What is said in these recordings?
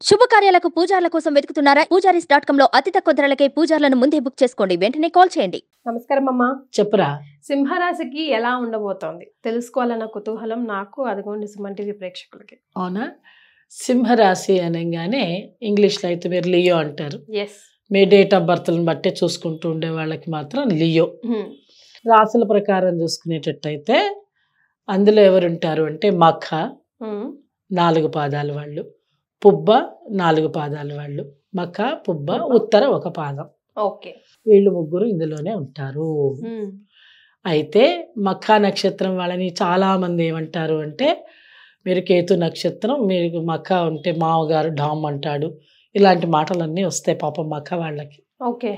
శుభకార్యాలకు పూజార్ల కోసం వెతుకుతున్నారా? పూజారీస్.com లో అతి తక్కువ ధరలకే పూజార్లను ముందే బుక్ చేసుకోండి. వెంటనే కాల్ చేయండి. నమస్కారం అమ్మా. చెప్పురా. సింహరాశికి ఎలా ఉండబోతోంది తెలుసుకోవాలన్న కుతూహలం నాకు, అదిగోండి సుమన్ టీవీ ప్రేక్షకులకి. అవునా? సింహరాశి అనగానే ఇంగ్లీష్లో అయితే మీరు లియో అంటారు. ఎస్. మీ డేట్ ఆఫ్ బర్త్లను బట్టే చూసుకుంటూ ఉండే వాళ్ళకి మాత్రం లియో. రాశుల ప్రకారం చూసుకునేటట్టయితే అందులో ఎవరుంటారు అంటే మఖ 4 పాదాల వాళ్ళు, పుబ్బ 4 పాదాల వాళ్ళు, మఖ పుబ్బ ఉత్తర 1 పాదం. ఓకే. వీళ్ళు ముగ్గురు ఇందులోనే ఉంటారు. అయితే మఖ నక్షత్రం వాళ్ళని చాలా మంది ఏమంటారు అంటే, మీరు కేతు నక్షత్రం, మీరు మఖ ఉంటే మామగారు డామ్ అంటాడు, ఇలాంటి మాటలన్నీ వస్తాయి పాపం మఖ వాళ్ళకి. ఓకే.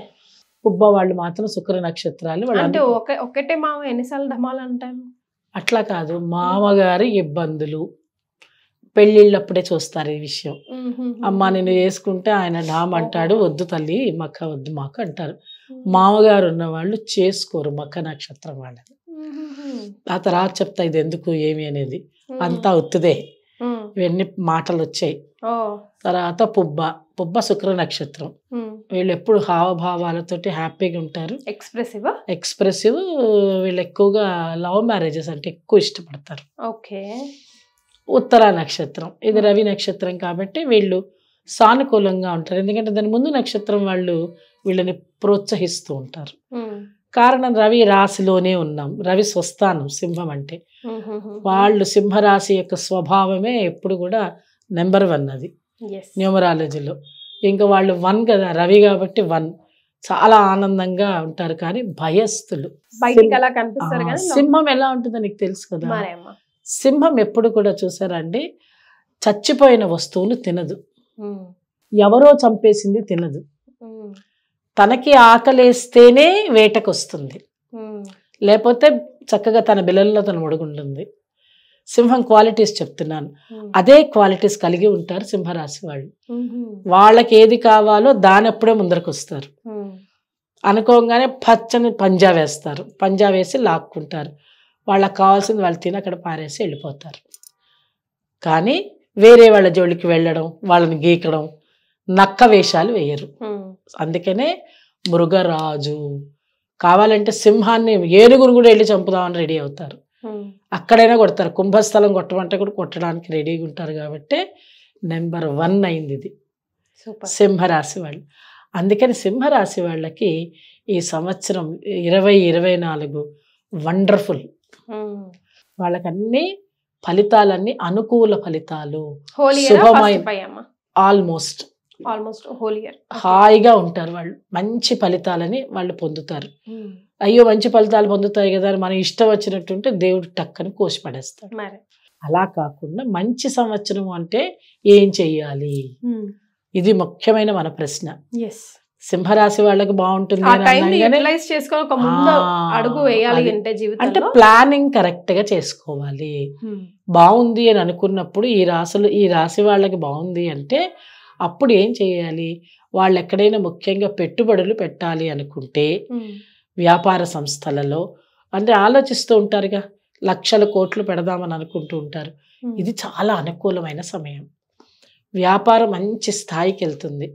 పుబ్బ వాళ్ళు మాత్రం శుక్ర నక్షత్రాలు. అంటే ఒకటే మామ ఎన్నిసార్లు ధమాలు అంటాను? అట్లా కాదు, మామగారి ఇబ్బందులు పెళ్ళిళ్ళప్పుడే చూస్తారు ఈ విషయం. అమ్మ నేను చేసుకుంటే ఆయన డామ్ అంటాడు, వద్దు తల్లి మఖ వద్దు మాకు అంటారు. మామగారు ఉన్న వాళ్ళు చేసుకోరు మఖ నక్షత్రం వాళ్ళని. ఆ తర్వాత చెప్తా ఇది ఎందుకు ఏమి అనేది, అంతా ఒత్తుదే, ఇవన్నీ మాటలు వచ్చాయి. తర్వాత పుబ్బ శుక్ర నక్షత్రం. వీళ్ళు ఎప్పుడు హావభావాలతోటి హ్యాపీగా ఉంటారు, ఎక్స్ప్రెసివ్. వీళ్ళు ఎక్కువగా లవ్ మ్యారేజెస్ అంటే ఎక్కువ ఇష్టపడతారు. ఓకే. ఉత్తర నక్షత్రం ఇది రవి నక్షత్రం కాబట్టి వీళ్ళు సానుకూలంగా ఉంటారు, ఎందుకంటే దాని ముందు నక్షత్రం వాళ్ళు వీళ్ళని ప్రోత్సహిస్తూ ఉంటారు. కారణం రవి రాశిలోనే ఉన్నాం, రవి స్వస్థానం సింహం అంటే. వాళ్ళు సింహరాశి యొక్క స్వభావమే ఎప్పుడు కూడా నెంబర్ 1 అది న్యూమరాలజీలో. ఇంకా వాళ్ళు 1 కదా, రవి కాబట్టి 1 చాలా ఆనందంగా ఉంటారు. కానీ భయస్థులు. సింహం ఎలా ఉంటుందో నీకు తెలుసు కదా. సింహం ఎప్పుడు కూడా చూసారండి, చచ్చిపోయిన వస్తువులు తినదు, ఎవరో చంపేసింది తినదు, తనకి ఆకలేస్తేనే వేటకొస్తుంది, లేకపోతే చక్కగా తన బిల్లల్లో తను ముడుగుంటుంది. సింహం క్వాలిటీస్ చెప్తున్నాను, అదే క్వాలిటీస్ కలిగి ఉంటారు సింహరాశి వాళ్ళు. వాళ్ళకి ఏది కావాలో దానప్పుడే ముందరకు వస్తారు. అనుకోగానే పచ్చని పంజా వేస్తారు, పంజా వేసి లాక్కుంటారు, వాళ్ళకి కావాల్సింది వాళ్ళు తిని అక్కడ పారేసి వెళ్ళిపోతారు. కానీ వేరే వాళ్ళ జోలికి వెళ్ళడం, వాళ్ళని గీకడం, నక్క వేషాలు వేయరు. అందుకనే మృగరాజు. కావాలంటే సింహాన్ని ఏనుగును కూడా వెళ్ళి చంపుదామని రెడీ అవుతారు, అక్కడైనా కొడతారు. కుంభస్థలం కొట్టమంటే కూడా కొట్టడానికి రెడీగా ఉంటారు. కాబట్టి నెంబర్ 1 అయింది ఇది సింహరాశి వాళ్ళు. అందుకని సింహరాశి వాళ్ళకి ఈ సంవత్సరం 2024 వండర్ఫుల్. వాళ్ళకి అన్ని ఫలితాలన్నీ అనుకూల ఫలితాలు, ఆల్మోస్ట్ హాయిగా ఉంటారు వాళ్ళు. మంచి ఫలితాలని వాళ్ళు పొందుతారు. అయ్యో మంచి ఫలితాలు పొందుతాయి కదా అని మనం ఇష్టం వచ్చినట్టుంటే దేవుడు టక్కని కోసి పడేస్తాడు. అలా కాకుండా మంచి సంవత్సరం అంటే ఏం చెయ్యాలి, ఇది ముఖ్యమైన మన ప్రశ్న. సింహరాశి వాళ్ళకి బాగుంటుంది అంటే ప్లానింగ్ కరెక్ట్ గా చేసుకోవాలి. బాగుంది అని అనుకున్నప్పుడు ఈ రాశి వాళ్ళకి బాగుంది అంటే అప్పుడు ఏం చేయాలి, వాళ్ళు ఎక్కడైనా ముఖ్యంగా పెట్టుబడులు పెట్టాలి అనుకుంటే వ్యాపార సంస్థలలో అంటే ఆలోచిస్తూ ఉంటారుగా, లక్షల కోట్లు పెడదామని అనుకుంటూ ఉంటారు. ఇది చాలా అనుకూలమైన సమయం. వ్యాపారం మంచి స్థాయికి వెళ్తుంది.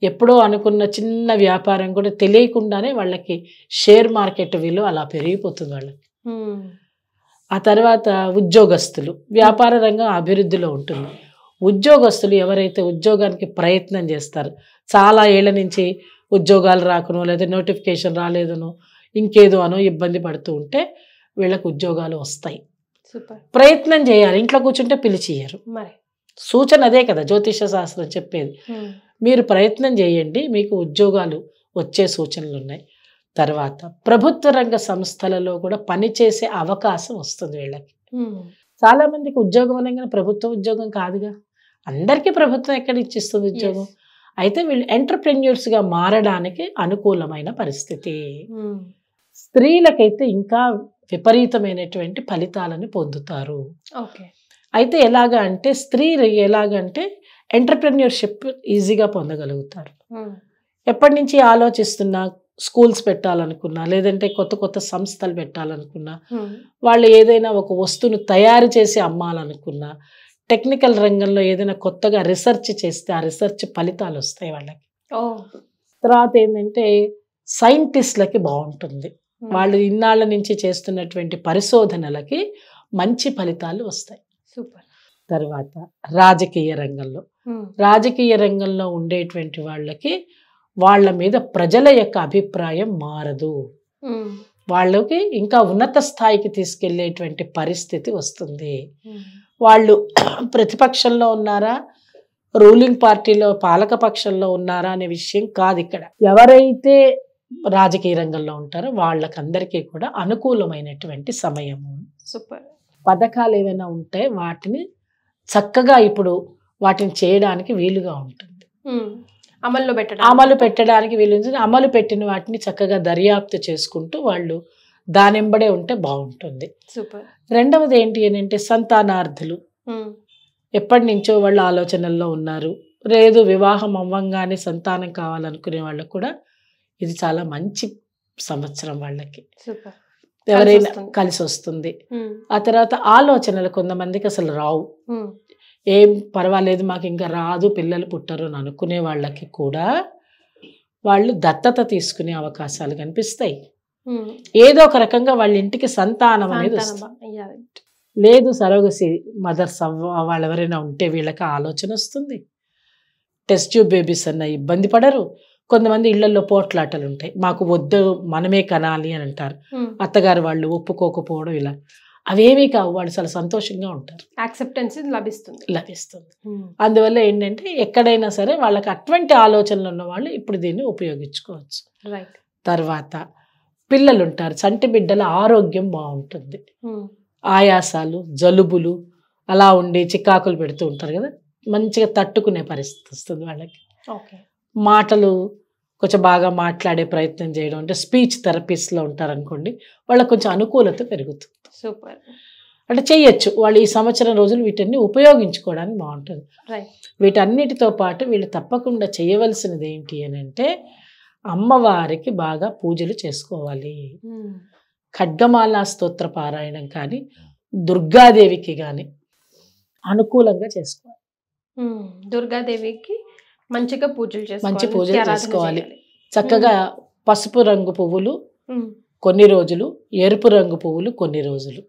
ఎప్పుడో అనుకున్న చిన్న వ్యాపారం కూడా తెలియకుండానే వాళ్ళకి షేర్ మార్కెట్ విలువ అలా పెరిగిపోతుంది వాళ్ళకి. ఆ తర్వాత ఉద్యోగస్తులు, వ్యాపార రంగం అభివృద్ధిలో ఉంటుంది. ఉద్యోగస్తులు ఎవరైతే ఉద్యోగానికి ప్రయత్నం చేస్తారు, చాలా ఏళ్ల నుంచి ఉద్యోగాలు రాకనో లేదా నోటిఫికేషన్ రాలేదనో ఇంకేదో అనో ఇబ్బంది పడుతూ ఉంటే వీళ్ళకి ఉద్యోగాలు వస్తాయి. ప్రయత్నం చేయాలి, ఇంట్లో కూర్చుంటే పిలిచియ్యరు. సూచన అదే కదా జ్యోతిష శాస్త్రం చెప్పేది. మీరు ప్రయత్నం చేయండి, మీకు ఉద్యోగాలు వచ్చే సూచనలు ఉన్నాయి. తర్వాత ప్రభుత్వ రంగ సంస్థలలో కూడా పనిచేసే అవకాశం వస్తుంది వీళ్ళకి. చాలా మందికి ఉద్యోగం అనగానే ప్రభుత్వ ఉద్యోగం కాదుగా, అందరికీ ప్రభుత్వం ఎక్కడ ఇచ్చిస్తుంది ఉద్యోగం. అయితే వీళ్ళు ఎంటర్ప్రెన్యూర్స్గా మారడానికి అనుకూలమైన పరిస్థితి. స్త్రీలకైతే ఇంకా విపరీతమైనటువంటి ఫలితాలను పొందుతారు. అయితే ఎలాగంటే ఎంటర్ప్రెన్యూర్షిప్ ఈజీగా పొందగలుగుతారు. ఎప్పటి నుంచి ఆలోచిస్తున్నా, స్కూల్స్ పెట్టాలనుకున్నా, లేదంటే కొత్త కొత్త సంస్థలు పెట్టాలనుకున్నా, వాళ్ళు ఏదైనా ఒక వస్తువును తయారు చేసి అమ్మాలనుకున్నా, టెక్నికల్ రంగంలో ఏదైనా కొత్తగా రీసెర్చ్ చేస్తే ఆ రీసెర్చ్ ఫలితాలు వస్తాయి వాళ్ళకి. ఓ తర్వాత ఏంటంటే సైంటిస్ట్లకి బాగుంటుంది, వాళ్ళు ఇన్నాళ్ళ నుంచి చేస్తున్నటువంటి పరిశోధనలకి మంచి ఫలితాలు వస్తాయి. సూపర్. తర్వాత రాజకీయ రంగంలో రాజకీయ రంగంలో ఉండేటువంటి వాళ్ళకి వాళ్ళ మీద ప్రజల యొక్క అభిప్రాయం మారదు, వాళ్ళకి ఇంకా ఉన్నత స్థాయికి తీసుకెళ్లేటువంటి పరిస్థితి వస్తుంది. వాళ్ళు ప్రతిపక్షంలో ఉన్నారా, రూలింగ్ పార్టీలో పాలక పక్షంలో ఉన్నారా అనే విషయం కాదు ఇక్కడ. ఎవరైతే రాజకీయ రంగంలో ఉంటారో వాళ్ళకందరికీ కూడా అనుకూలమైనటువంటి సమయము. సూపర్. పథకాలు ఏమైనా ఉంటే వాటిని చక్కగా ఇప్పుడు వాటిని చేయడానికి వీలుగా ఉంటుంది, అమలు పెట్టడానికి వీలు ఉంటుంది. అమలు పెట్టిన వాటిని చక్కగా దర్యాప్తు చేసుకుంటూ వాళ్ళు దానింబడే ఉంటే బాగుంటుంది. సూపర్. రెండవది ఏంటి అని అంటే సంతానార్థులు ఎప్పటి నుంచో వాళ్ళ ఆలోచనల్లో ఉన్నారు, లేదు వివాహం అవ్వంగానే సంతానం కావాలనుకునే వాళ్ళకు కూడా ఇది చాలా మంచి సంవత్సరం వాళ్ళకి. ఎవరైనా కలిసి వస్తుంది. ఆ తర్వాత ఆలోచనలు కొంతమందికి అసలు రావు, ఏం పర్వాలేదు మాకు ఇంకా రాదు పిల్లలు పుట్టరు అని అనుకునే వాళ్ళకి కూడా వాళ్ళు దత్తత తీసుకునే అవకాశాలు కనిపిస్తాయి. ఏదో ఒక రకంగా వాళ్ళ ఇంటికి సంతానం అనేది వస్తుంది. లేదు సరోగసి మదర్స్ వాళ్ళు ఎవరైనా ఉంటే వీళ్ళకి ఆలోచన వస్తుంది. టెస్ట్ ట్యూబ్ బేబీస్ అన్న ఇబ్బంది పడరు. కొంతమంది ఇళ్లలో పోట్లాటలు ఉంటాయి, మాకు వద్దు మనమే కనాలి అని అంటారు, అత్తగారు వాళ్ళు ఒప్పుకోకపోవడం, ఇలా అవేమీ కావు, వాళ్ళు చాలా సంతోషంగా ఉంటారు, యాక్సెప్టెన్స్ లభిస్తుంది. అందువల్ల ఏంటంటే ఎక్కడైనా సరే వాళ్ళకి అటువంటి ఆలోచనలు ఉన్న వాళ్ళు ఇప్పుడు దీన్ని ఉపయోగించుకోవచ్చు. తర్వాత పిల్లలు ఉంటారు, చంటి బిడ్డల ఆరోగ్యం బాగుంటుంది. ఆయాసాలు జలుబులు అలా ఉండి చికాకులు పెడుతూ ఉంటారు కదా, మంచిగా తట్టుకునే పరిస్థితి వస్తుంది వాళ్ళకి. మాటలు కొంచెం బాగా మాట్లాడే ప్రయత్నం చేయడం, అంటే స్పీచ్ థెరపిస్ట్లో ఉంటారనుకోండి, వాళ్ళకి కొంచెం అనుకూలత పెరుగుతుంది. సూపర్. అంటే చేయొచ్చు వాళ్ళు ఈ సంవత్సరం రోజులు వీటన్ని ఉపయోగించుకోవడానికి బాగుంటుంది. వీటన్నిటితో పాటు వీళ్ళు తప్పకుండా చేయవలసినది ఏంటి అని అంటే అమ్మవారికి బాగా పూజలు చేసుకోవాలి. ఖడ్గమాల స్తోత్ర పారాయణం కానీ దుర్గాదేవికి కానీ అనుకూలంగా చేసుకోవాలి. దుర్గాదేవికి మంచిగా మంచి పూజలు చేసుకోవాలి. చక్కగా పసుపు రంగు పువ్వులు కొన్ని రోజులు, ఎరుపు రంగు పువ్వులు కొన్ని రోజులు,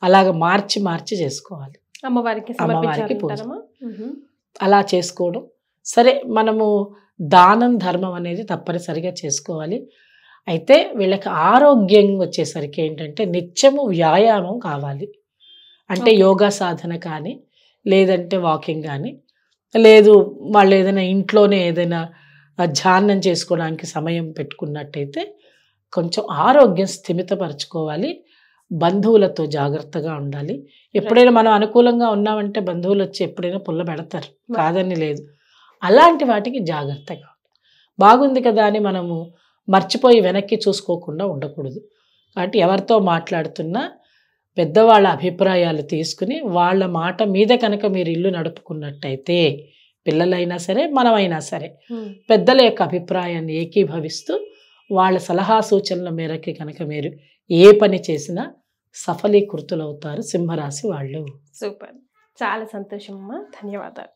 అలాగ మార్చి మార్చి చేసుకోవాలి అమ్మవారికి పూజ. అలా చేసుకోవడం సరే. మనము దానం ధర్మం అనేది తప్పనిసరిగా చేసుకోవాలి. అయితే వీళ్ళకి ఆరోగ్యం వచ్చేసరికి ఏంటంటే నిత్యము వ్యాయామం కావాలి. అంటే యోగా సాధన కానీ, లేదంటే వాకింగ్ కానీ, లేదు వాళ్ళు ఏదైనా ఇంట్లోనే ఏదైనా ధ్యానం చేసుకోవడానికి సమయం పెట్టుకున్నట్టయితే కొంచెం ఆరోగ్యం స్థిమితపరచుకోవాలి. బంధువులతో జాగ్రత్తగా ఉండాలి. ఎప్పుడైనా మనం అనుకూలంగా ఉన్నామంటే బంధువులు వచ్చి ఎప్పుడైనా పుల్ల పెడతారు, కాదని లేదు. అలాంటి వాటికి జాగ్రత్తగా బాగుంది కదా అని మనము మర్చిపోయి వెనక్కి చూసుకోకుండా ఉండకూడదు. కాబట్టి ఎవరితో మాట్లాడుతున్నా పెద్దవాళ్ళ అభిప్రాయాలు తీసుకుని వాళ్ళ మాట మీద కనుక మీరు ఇల్లు నడుపుకున్నట్టయితే, పిల్లలైనా సరే మనమైనా సరే పెద్దల యొక్క అభిప్రాయాన్ని ఏకీభవిస్తూ వాళ్ళ సలహా సూచనల మేరకు కనుక మీరు ఏ పని చేసినా సఫలీకృతులవుతారు సింహరాశి వాళ్ళు. సూపర్. చాలా సంతోషం అమ్మా, ధన్యవాదాలు.